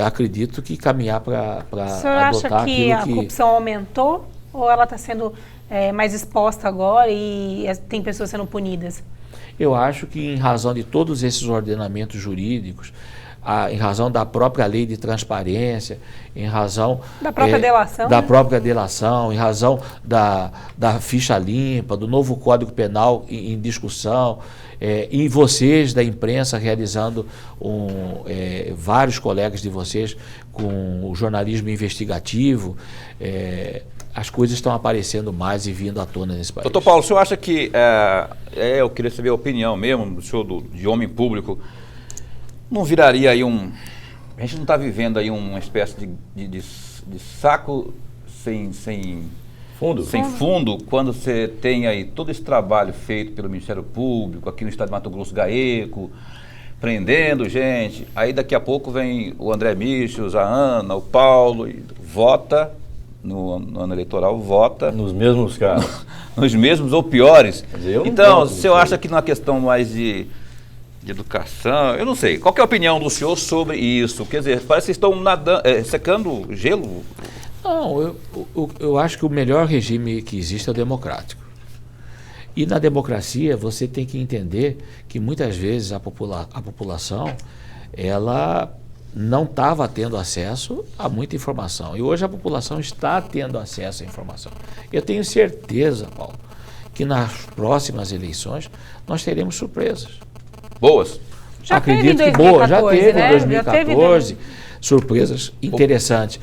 acredito que, caminhar para adotar aquilo que... O senhor acha que a corrupção aumentou ou ela está sendo mais exposta agora e tem pessoas sendo punidas? Eu acho que, em razão de todos esses ordenamentos jurídicos, em razão da própria lei de transparência, em razão da própria delação, em razão da ficha limpa, do novo Código Penal em discussão, e vocês da imprensa realizando vários colegas de vocês com o jornalismo investigativo, as coisas estão aparecendo mais e vindo à tona nesse país. Doutor Paulo, o senhor acha que, eu queria saber a opinião mesmo do senhor de homem público, não viraria aí a gente não está vivendo aí uma espécie de saco sem fundo, quando você tem aí todo esse trabalho feito pelo Ministério Público, aqui no estado de Mato Grosso, GAECO, prendendo gente, aí daqui a pouco vem o André Michels, a Ana, o Paulo, e vota no ano eleitoral vota Nos mesmos casos. nos mesmos ou piores. Quer dizer, eu não Então, voto o nisso senhor aí. acha que numa questão mais de educação, eu não sei, qual que é a opinião do senhor sobre isso? Quer dizer, parece que estão nadando, secando gelo. Não, eu acho que o melhor regime que existe é o democrático. E na democracia você tem que entender que muitas vezes a população ela não estava tendo acesso a muita informação. E hoje a população está tendo acesso à informação. Eu tenho certeza, Paulo, que nas próximas eleições nós teremos surpresas. Boas. Já Acredito teve em que boa, já 2014, teve né? em 2014 surpresas interessantes.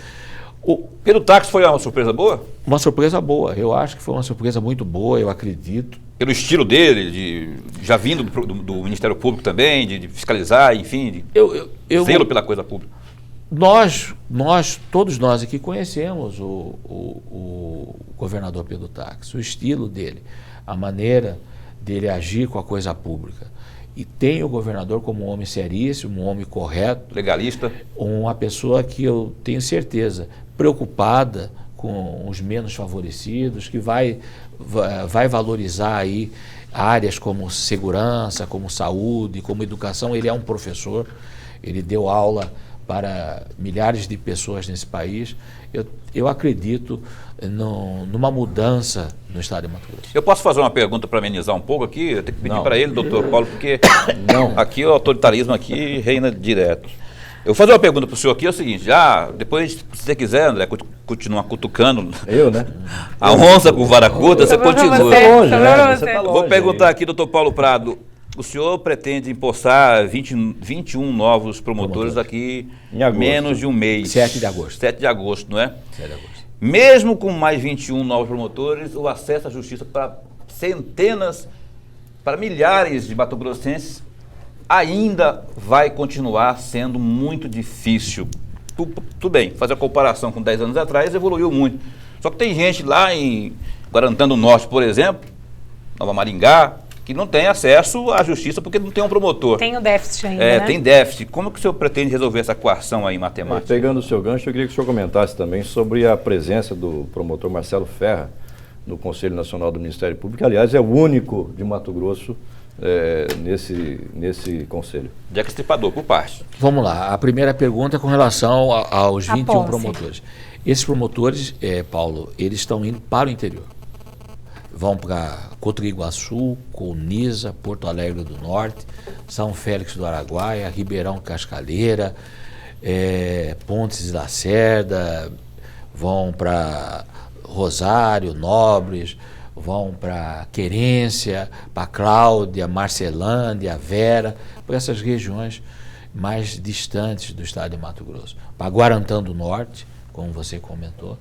Pelo táxi foi uma surpresa boa? Uma surpresa boa, eu acho que foi uma surpresa muito boa, eu acredito. Pelo estilo dele, já vindo do Ministério Público também, de fiscalizar, enfim, de zelo pela coisa pública. Todos nós aqui conhecemos o governador Pedro Táxi, o estilo dele, a maneira dele agir com a coisa pública. E tem o governador como um homem seríssimo, um homem correto. Legalista. Uma pessoa que eu tenho certeza, preocupada com os menos favorecidos, que vai valorizar aí áreas como segurança, como saúde, como educação. Ele é um professor, ele deu aula para milhares de pessoas nesse país. Eu acredito numa mudança no estado de Mato Grosso. Eu posso fazer uma pergunta para amenizar um pouco aqui? Eu tenho que pedir para ele, doutor Paulo, porque aqui o autoritarismo aqui reina direto. Eu vou fazer uma pergunta para o senhor aqui, é o seguinte, depois, se você quiser, André, continuar cutucando Eu, né? a onça com vara curta, você continua. Longe, né? Você tá longe Vou perguntar aí. aqui, doutor Paulo Prado, o senhor pretende empossar 21 novos promotores aqui Em agosto. menos de um mês. 7 de agosto. 7 de agosto, não é? 7 de agosto. Mesmo com mais 21 novos promotores, o acesso à justiça para centenas, para milhares de mato-grossenses ainda vai continuar sendo muito difícil. Tudo bem, fazer a comparação com 10 anos atrás evoluiu muito. Só que tem gente lá em Guarantã do Norte, por exemplo, Nova Maringá, que não tem acesso à justiça porque não tem um promotor. Tem o déficit ainda, né? Tem déficit. Como que o senhor pretende resolver essa equação aí matemática? Pegando o seu gancho, eu queria que o senhor comentasse também sobre a presença do promotor Marcelo Ferra no Conselho Nacional do Ministério Público. Aliás, é o único de Mato Grosso nesse conselho. Jack Estripador, por parte. Vamos lá, a primeira pergunta é com relação aos 21 posse. promotores. Esses promotores, Paulo, eles estão indo para o interior. Vão para Cotriguaçu, Colniza, Porto Alegre do Norte, São Félix do Araguaia, Ribeirão Cascaleira, Pontes da Lacerda, vão para Rosário, Nobres, vão para Querência, para Cláudia, Marcelândia, Vera, para essas regiões mais distantes do estado de Mato Grosso. Para Guarantã do Norte, como você comentou,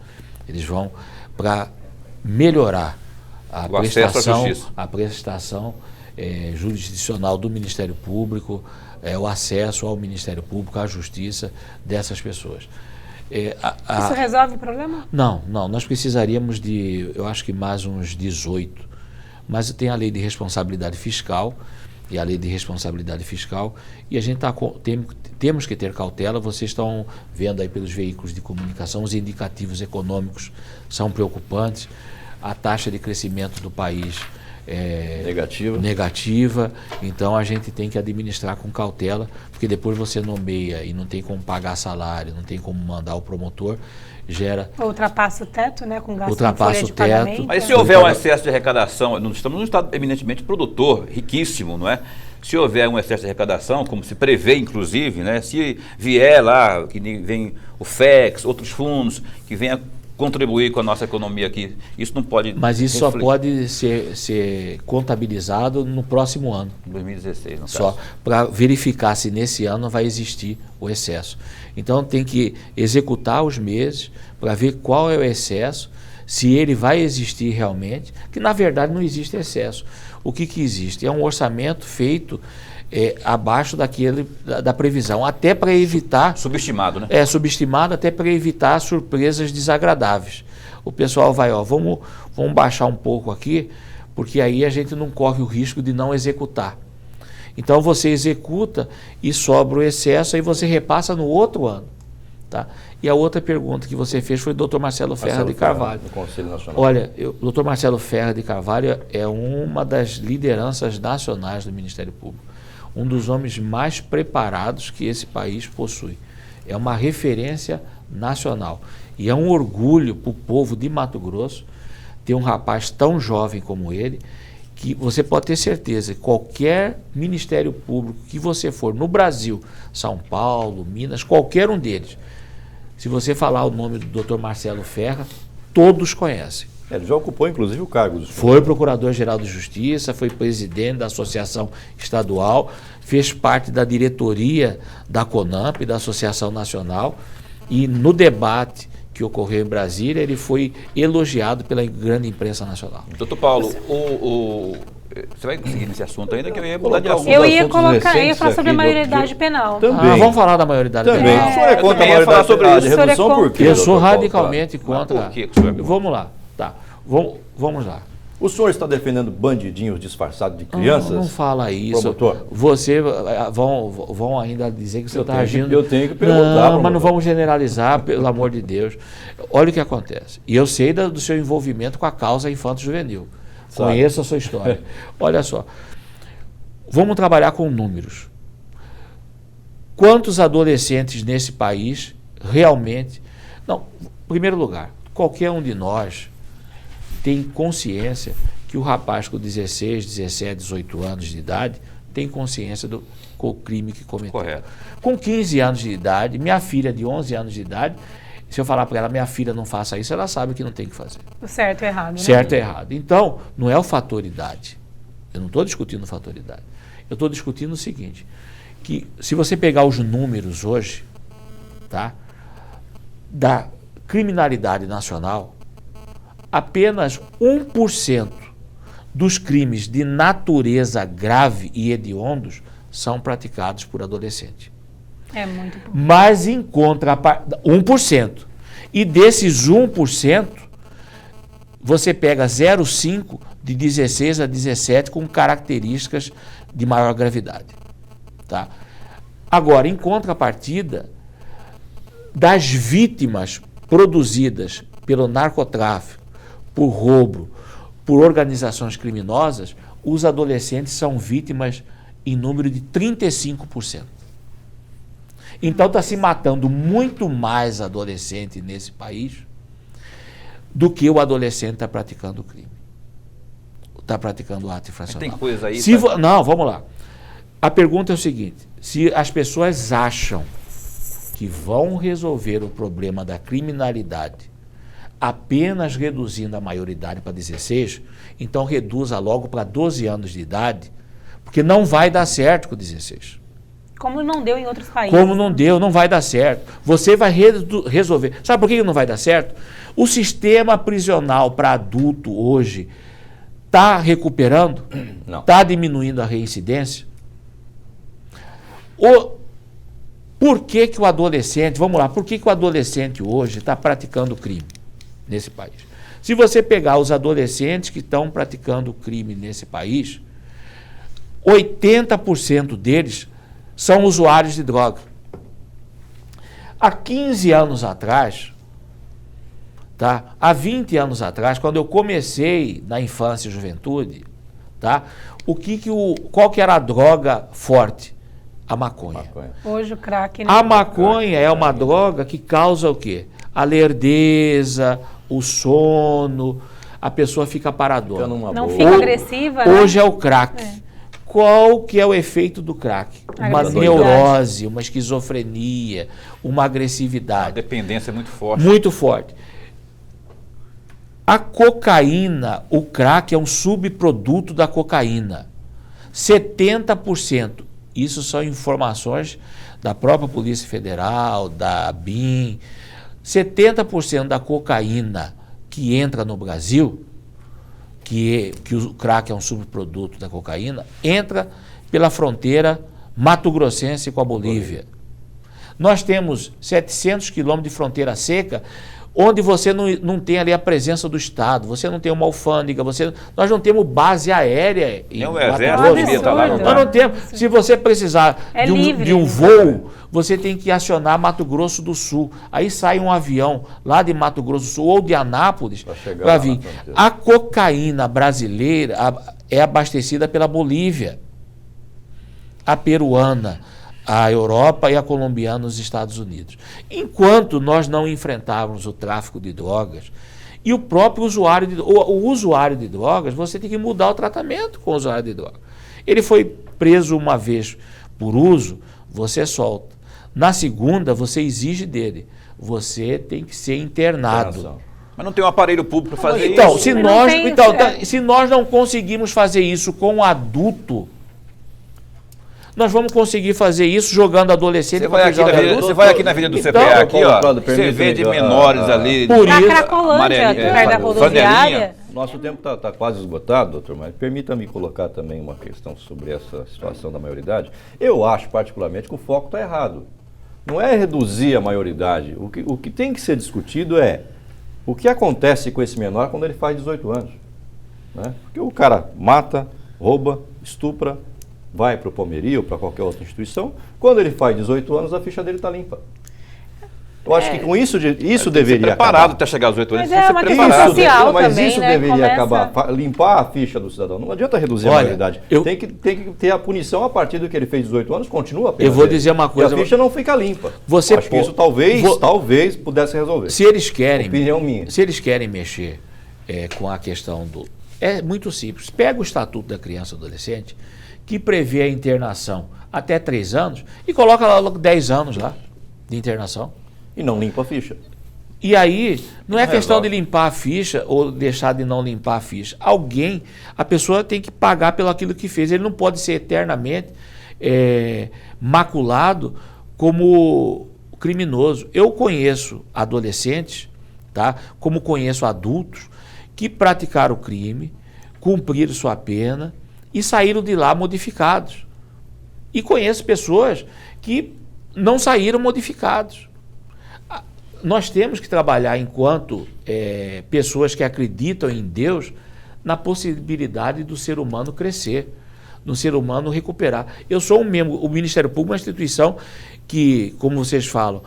eles vão para melhorar a prestação jurisdicional do Ministério Público, o acesso ao Ministério Público, à justiça dessas pessoas. Isso resolve o problema? Não, nós precisaríamos de, eu acho que mais uns 18, mas tem a lei de responsabilidade fiscal, e a lei de responsabilidade fiscal, e a gente temos que ter cautela. Vocês estão vendo aí pelos veículos de comunicação, os indicativos econômicos são preocupantes, a taxa de crescimento do país é negativa, então a gente tem que administrar com cautela, porque depois você nomeia e não tem como pagar salário, não tem como mandar o promotor, gera... Ultrapassa o teto, né, com gasto Ultrapassa em folha de o teto. pagamento. Mas se houver um excesso de arrecadação, nós estamos num estado eminentemente produtor, riquíssimo, não é? Se houver um excesso de arrecadação, como se prevê inclusive, né, se vier lá, que vem o FEX, outros fundos, que venha contribuir com a nossa economia aqui, isso não pode... Mas isso só pode ser contabilizado no próximo ano. 2016, no só, para verificar se nesse ano vai existir o excesso. Então tem que executar os meses para ver qual é o excesso, se ele vai existir realmente, que na verdade não existe excesso. O que existe? É um orçamento feito abaixo da previsão, até para evitar... Subestimado, né? Subestimado, até para evitar surpresas desagradáveis. O pessoal vai, vamos baixar um pouco aqui, porque aí a gente não corre o risco de não executar. Então você executa e sobra o excesso, aí você repassa no outro ano. Tá? E a outra pergunta que você fez foi do Dr. Marcelo Ferra de Carvalho. Do Conselho Nacional. Olha, o Dr. Marcelo Ferra de Carvalho é uma das lideranças nacionais do Ministério Público, um dos homens mais preparados que esse país possui. É uma referência nacional e é um orgulho para o povo de Mato Grosso ter um rapaz tão jovem como ele, que você pode ter certeza que qualquer Ministério Público que você for no Brasil, São Paulo, Minas, qualquer um deles, se você falar o nome do Dr. Marcelo Ferra, todos conhecem. Ele já ocupou, inclusive, o cargo do senhor. Foi Procurador-Geral de Justiça, foi presidente da Associação Estadual, fez parte da diretoria da CONAMP, da Associação Nacional, e no debate que ocorreu em Brasília, ele foi elogiado pela grande imprensa nacional. Doutor Paulo, você vai seguir nesse assunto ainda, que eu ia mudar de assunto. Eu ia falar sobre a maioridade penal. Também. Vamos falar da maioridade Também. penal. O senhor é contra a também ia falar maioridade sobre penal isso. de redução por quê? Eu sou doutor Paulo? radicalmente contra. Por que o senhor é contra? Vamos lá, tá. Vamos lá. O senhor está defendendo bandidinhos disfarçados de crianças? Não fala isso. Promotor. Você vão ainda dizer que você está agindo. Eu tenho que perguntar. Não, mas não promotor. vamos generalizar, pelo amor de Deus. Olha o que acontece. E eu sei do seu envolvimento com a causa infanto-juvenil. Sabe. Conheço a sua história. Olha só. Vamos trabalhar com números. Quantos adolescentes nesse país realmente... Não, em primeiro lugar, qualquer um de nós tem consciência que o rapaz com 16, 17, 18 anos de idade tem consciência do crime que cometeu. Correto. Com 15 anos de idade, minha filha de 11 anos de idade, se eu falar para ela, minha filha não faça isso, ela sabe que não tem que fazer. O certo e errado, né? Certo e errado. Então, não é o fator idade. Eu não estou discutindo o fator idade. Eu estou discutindo o seguinte, que se você pegar os números hoje, tá, da criminalidade nacional, apenas 1% dos crimes de natureza grave e hediondos são praticados por adolescente. É muito pouco. Mas em contraparte, 1%. E desses 1%, você pega 0,5% de 16 a 17 com características de maior gravidade. Tá? Agora, em contrapartida, das vítimas produzidas pelo narcotráfico, por roubo, por organizações criminosas, os adolescentes são vítimas em número de 35%. Então está se matando muito mais adolescente nesse país do que o adolescente está praticando o crime. Está praticando o ato infracional. Tem coisa aí... Não, vamos lá. A pergunta é o seguinte, se as pessoas acham que vão resolver o problema da criminalidade apenas reduzindo a maioridade para 16, então reduza logo para 12 anos de idade, porque não vai dar certo com 16. Como não deu em outros países. Como não deu, não vai dar certo. Você vai resolver. Sabe por que não vai dar certo? O sistema prisional para adulto hoje está recuperando? Não. Está diminuindo a reincidência? Por que o adolescente, vamos lá, por que o adolescente hoje está praticando crime nesse país? Se você pegar os adolescentes que estão praticando crime nesse país, 80% deles são usuários de droga. Há 15 anos atrás, tá? Há 20 anos atrás, quando eu comecei na infância e juventude, tá? Qual que era a droga forte? A maconha. Hoje o crack... Né? A maconha é uma droga que causa o quê? A lerdeza, o sono, a pessoa fica paradona. Não fica agressiva, né? Hoje é o crack. Qual que é o efeito do crack? Uma neurose, uma esquizofrenia, uma agressividade. A dependência é muito forte. Muito forte. A cocaína, o crack é um subproduto da cocaína. 70%. Isso são informações da própria Polícia Federal, da ABIN. 70% da cocaína que entra no Brasil, que o crack é um subproduto da cocaína, entra pela fronteira mato-grossense com a Bolívia. Nós temos 700 quilômetros de fronteira seca, onde você não tem ali a presença do Estado, você não tem uma alfândega, nós não temos base aérea em Nem o Mato exército Grosso. devia estar lá. Nós não temos. Se você precisar de um voo, você tem que acionar Mato Grosso do Sul. Aí sai um avião lá de Mato Grosso do Sul ou de Anápolis para vir. A cocaína brasileira é abastecida pela Bolívia, a peruana, a Europa e a colombiana nos Estados Unidos. Enquanto nós não enfrentarmos o tráfico de drogas e o próprio usuário o usuário de drogas, você tem que mudar o tratamento com o usuário de drogas. Ele foi preso uma vez por uso, você solta. Na segunda, você exige dele. Você tem que ser internado. Mas não tem um aparelho público para fazer então, isso. Se nós não conseguimos fazer isso com um adulto, nós vamos conseguir fazer isso jogando adolescente. Você vai aqui na Avenida do CPA, aqui, ó, você vê de menores ali. Por isso, Cracolândia, perto da rodoviária. Nosso tempo está quase esgotado, doutor, mas permita-me colocar também uma questão sobre essa situação da maioridade. Eu acho, particularmente, que o foco está errado. Não é reduzir a maioridade. O que tem que ser discutido é o que acontece com esse menor quando ele faz 18 anos. Né? Porque o cara mata, rouba, estupra, vai para o Palmeirinho ou para qualquer outra instituição, quando ele faz 18 anos, a ficha dele está limpa. Eu acho que com isso deveria preparado acabar. até chegar aos 18 anos. Mas é uma questão social mas também, isso né? deveria acabar, limpar a ficha do cidadão. Não adianta reduzir a maioridade. Tem que ter a punição a partir do que ele fez 18 anos, continua a pena. Eu vou dizer uma coisa. E a ficha não fica limpa. Acho que isso talvez pudesse resolver. Se eles querem, opinião minha. Se eles querem mexer com a questão do... É muito simples. Pega o Estatuto da Criança e Adolescente, que prevê a internação até 3 anos, e coloca lá logo 10 anos lá de internação. E não limpa a ficha. E aí, não é questão de limpar a ficha ou deixar de não limpar a ficha. A pessoa tem que pagar pelo aquilo que fez. Ele não pode ser eternamente maculado como criminoso. Eu conheço adolescentes, tá? Como conheço adultos, que praticaram o crime, cumpriram sua pena e saíram de lá modificados. E conheço pessoas que não saíram modificados. Nós temos que trabalhar enquanto pessoas que acreditam em Deus na possibilidade do ser humano crescer, no ser humano recuperar. Eu sou um membro, o Ministério Público é uma instituição que, como vocês falam,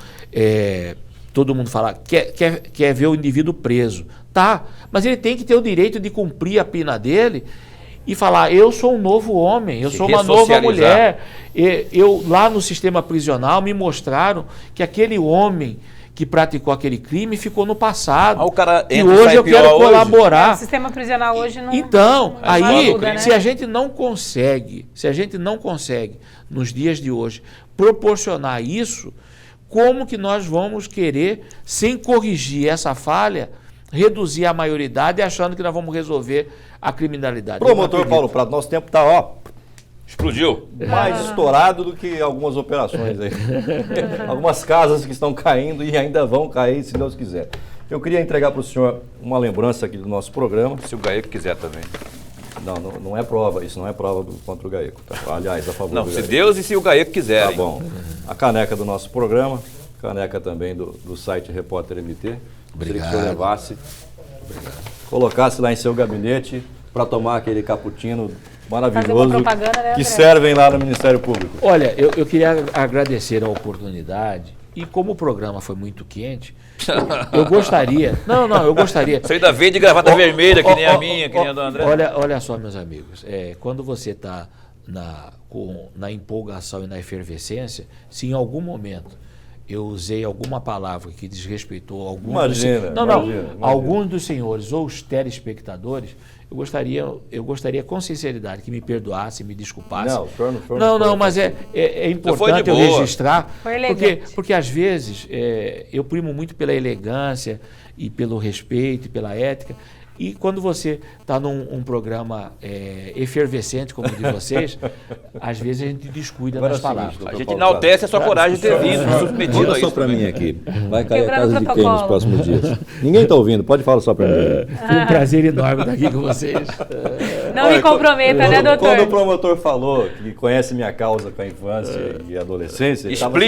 todo mundo fala, quer ver o indivíduo preso. Tá, mas ele tem que ter o direito de cumprir a pena dele e falar, eu sou um novo homem, eu sou uma nova mulher. Eu lá no sistema prisional me mostraram que aquele homem que praticou aquele crime ficou no passado. O cara e hoje eu quero colaborar. O sistema prisional hoje não... Então, aí, ajuda, né? se a gente não consegue, nos dias de hoje, proporcionar isso, como que nós vamos querer, sem corrigir essa falha, reduzir a maioridade achando que nós vamos resolver a criminalidade? Promotor Paulo Prado, nosso tempo está, explodiu. Mais estourado do que algumas operações aí. Algumas casas que estão caindo e ainda vão cair, se Deus quiser. Eu queria entregar para o senhor uma lembrança aqui do nosso programa. Se o Gaeco quiser também. Não é prova, isso não é prova contra o Gaeco. Tá? Aliás, a favor do Gaeco. Se Deus e se o Gaeco quiserem. Tá bom. A caneca do nosso programa, caneca também do site Repórter MT. Obrigado. Que o senhor levasse, colocasse lá em seu gabinete para tomar aquele cappuccino maravilhoso que servem lá no Ministério Público. Olha, eu queria agradecer a oportunidade e como o programa foi muito quente, eu gostaria... eu gostaria... Isso ainda veio de gravata vermelha, que nem a minha, que nem a do André. Olha só, meus amigos, quando você está na empolgação e na efervescência, se em algum momento eu usei alguma palavra que desrespeitou alguns dos senhores ou os telespectadores, eu gostaria com sinceridade que me perdoasse, me desculpasse. Mas é importante eu registrar, porque às vezes eu primo muito pela elegância e pelo respeito e pela ética. E quando você está num programa efervescente como o de vocês, às vezes a gente descuida das palavras. A gente enaltece a sua coragem de ter vindo, submetido a isso. Olha só para mim aqui. Vai cair a casa de quem nos próximos dias? Ninguém está ouvindo, pode falar só para mim. Foi um prazer enorme estar aqui com vocês. Não me comprometa, né, doutor? Quando o promotor falou que conhece minha causa com a infância e adolescência, ele estava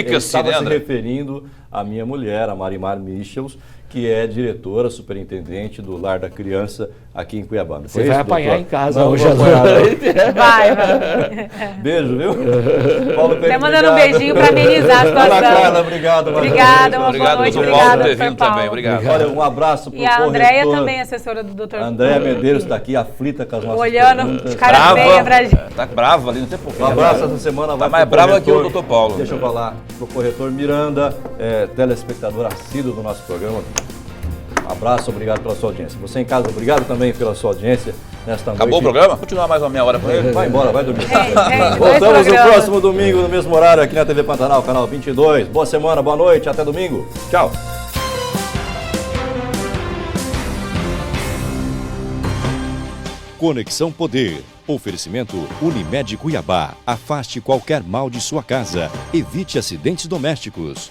se referindo à minha mulher, a Marimar Michels, que é diretora, superintendente do Lar da Criança aqui em Cuiabá. Você vai apanhar em casa não, hoje à noite. Vai. Beijo, viu? Paulo Coelho, Até mandando um beijinho para amenizar a situação. Ana Carla, obrigado. Obrigada, uma boa noite. Paulo, Obrigada, por ter Dr. vindo Paulo. também. Obrigado. Olha, um abraço para o E a Andréia corretor. também, assessora do Dr. A Andréia Medeiros está aqui aflita com as nossas Olhando, perguntas. cara feia pra gente. Tá brava ali, não tem porquê. Um abraço essa semana. Vai mais pro brava que o corretor. Dr. Paulo. Deixa eu falar pro corretor Miranda, telespectador assíduo do nosso programa. Um abraço, obrigado pela sua audiência. Você em casa, obrigado também pela sua audiência nesta noite. Acabou o programa? Continuar mais uma meia hora com ele? Vai embora, vai dormir. Dois Voltamos no programas. próximo domingo, no mesmo horário, aqui na TV Pantanal, canal 22. Boa semana, boa noite, até domingo. Tchau. Conexão Poder. Oferecimento Unimed Cuiabá. Afaste qualquer mal de sua casa. Evite acidentes domésticos.